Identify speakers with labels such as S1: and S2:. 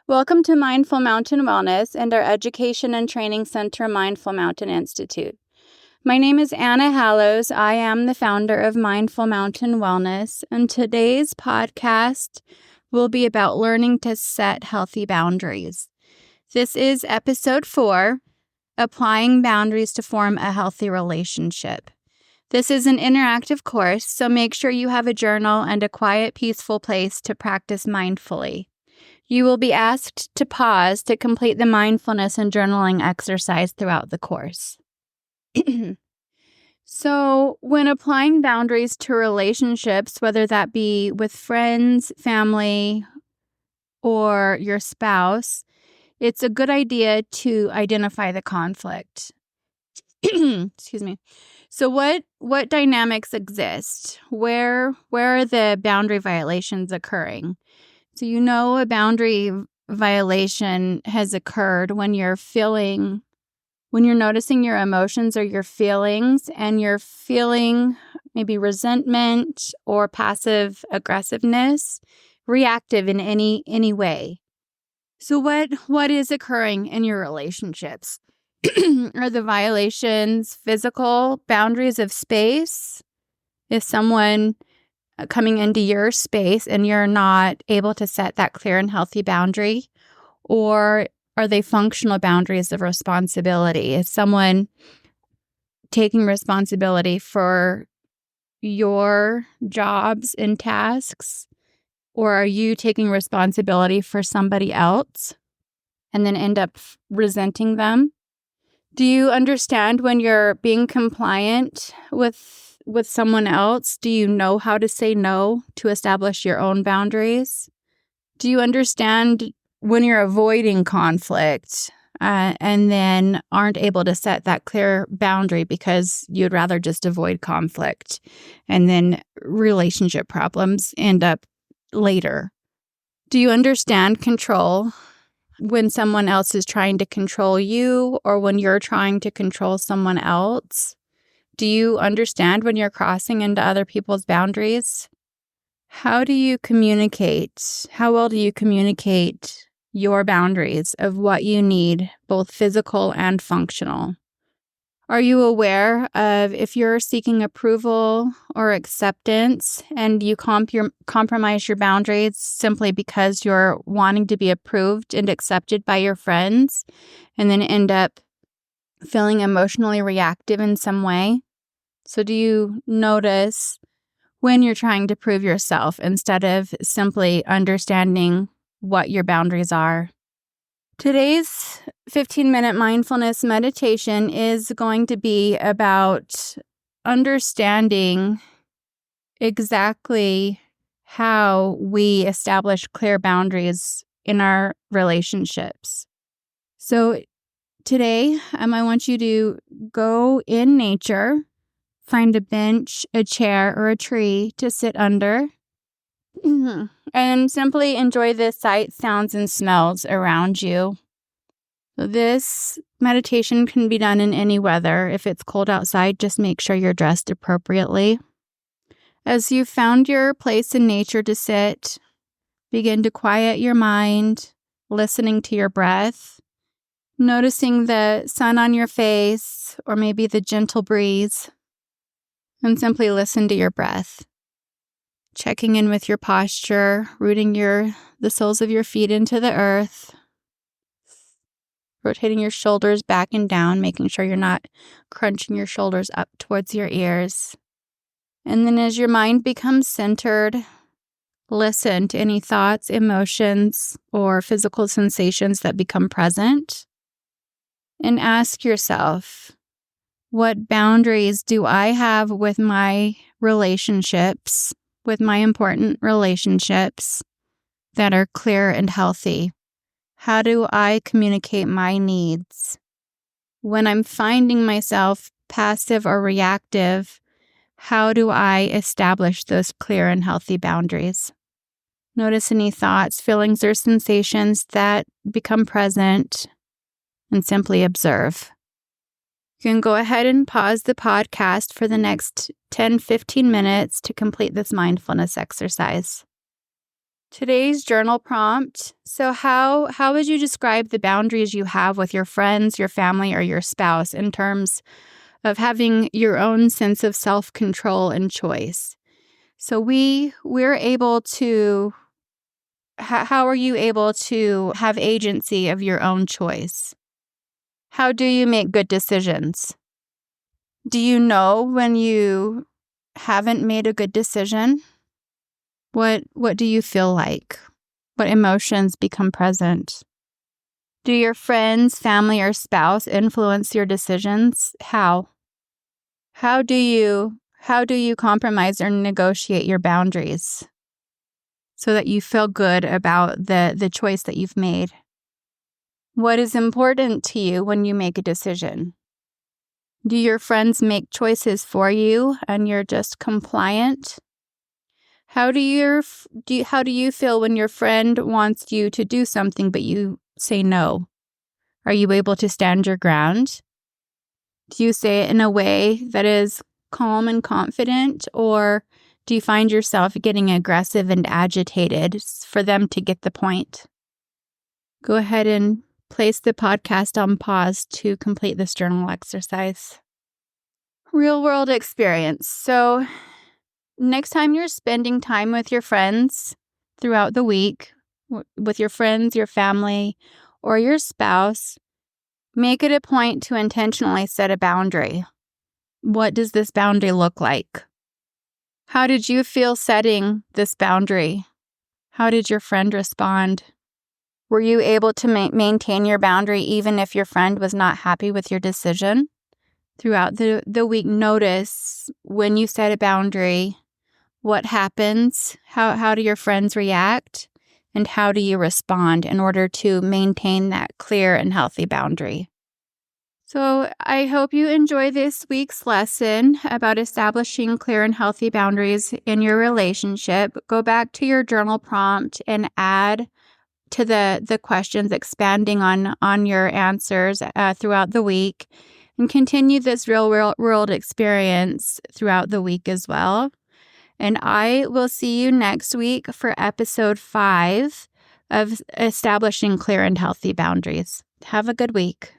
S1: Welcome to Mindful Mountain Wellness and our Education and Training Center Mindful Mountain Institute. My name is Anna Hallows. I am the founder of Mindful Mountain Wellness, and today's podcast will be about learning to set healthy boundaries. This is episode 4, Applying Boundaries to Form a Healthy Relationship. This is an interactive course, so make sure you have a journal and a quiet, peaceful place to practice mindfully. You will be asked to pause to complete the mindfulness and journaling exercise throughout the course. So, when applying boundaries to relationships, whether that be with friends, family, or your spouse, it's a good idea to identify the conflict. Excuse me. So what dynamics exist? Where are the boundary violations occurring? So you know a boundary violation has occurred when you're noticing your emotions or your feelings, and you're feeling maybe resentment or passive aggressiveness, reactive in any way. So what is occurring in your relationships? Are the violations physical boundaries of space? Is someone coming into your space and you're not able to set that clear and healthy boundary? Or are they functional boundaries of responsibility? Is someone taking responsibility for your jobs and tasks? Or are you taking responsibility for somebody else and then end up resenting them? Do you understand when you're being compliant with someone else? Do you know how to say no to establish your own boundaries? Do you understand when you're avoiding conflict and then aren't able to set that clear boundary because you'd rather just avoid conflict, and then relationship problems end up later? Do you understand control when someone else is trying to control you, or when you're trying to control someone else? Do you understand when you're crossing into other people's boundaries? How do you communicate? How well do you communicate your boundaries of what you need, both physical and functional? Are you aware of if you're seeking approval or acceptance and you compromise your boundaries simply because you're wanting to be approved and accepted by your friends, and then end up feeling emotionally reactive in some way? So do you notice when you're trying to prove yourself instead of simply understanding what your boundaries are? Today's 15-minute mindfulness meditation is going to be about understanding exactly how we establish clear boundaries in our relationships. So today, I want you to go in nature, find a bench, a chair, or a tree to sit under, and simply enjoy the sights, sounds, and smells around you. This meditation can be done in any weather. If it's cold outside, just make sure you're dressed appropriately. As you've found your place in nature to sit, begin to quiet your mind, listening to your breath, noticing the sun on your face, or maybe the gentle breeze, and simply listen to your breath. Checking in with your posture, rooting the soles of your feet into the earth, rotating your shoulders back and down, making sure you're not crunching your shoulders up towards your ears. And then as your mind becomes centered, listen to any thoughts, emotions, or physical sensations that become present. And ask yourself, what boundaries do I have with my relationships, with my important relationships that are clear and healthy? How do I communicate my needs? When I'm finding myself passive or reactive, how do I establish those clear and healthy boundaries? Notice any thoughts, feelings, or sensations that become present, and simply observe. You can go ahead and pause the podcast for the next 10-15 minutes to complete this mindfulness exercise. Today's journal prompt. So how would you describe the boundaries you have with your friends, your family, or your spouse in terms of having your own sense of self-control and choice? So we're able to how are you able to have agency of your own choice? How do you make good decisions? Do you know when you haven't made a good decision? What do you feel like? What emotions become present? Do your friends, family, or spouse influence your decisions? How? How do you compromise or negotiate your boundaries so that you feel good about the choice that you've made? What is important to you when you make a decision? Do your friends make choices for you and you're just compliant? How do you feel when your friend wants you to do something but you say no? Are you able to stand your ground? Do you say it in a way that is calm and confident, or do you find yourself getting aggressive and agitated for them to get the point? Go ahead and place the podcast on pause to complete this journal exercise. Real world experience. So next time you're spending time with your friends throughout the week, with your friends, your family, or your spouse, make it a point to intentionally set a boundary. What does this boundary look like? How did you feel setting this boundary? How did your friend respond? Were you able to maintain your boundary even if your friend was not happy with your decision? Throughout the week, notice when you set a boundary, what happens? How do your friends react? And how do you respond in order to maintain that clear and healthy boundary? So I hope you enjoy this week's lesson about establishing clear and healthy boundaries in your relationship. Go back to your journal prompt and add to the questions, expanding on your answers throughout the week, and continue this real world experience throughout the week as well. And I will see you next week for episode 5 of Establishing Clear and Healthy Boundaries. Have a good week.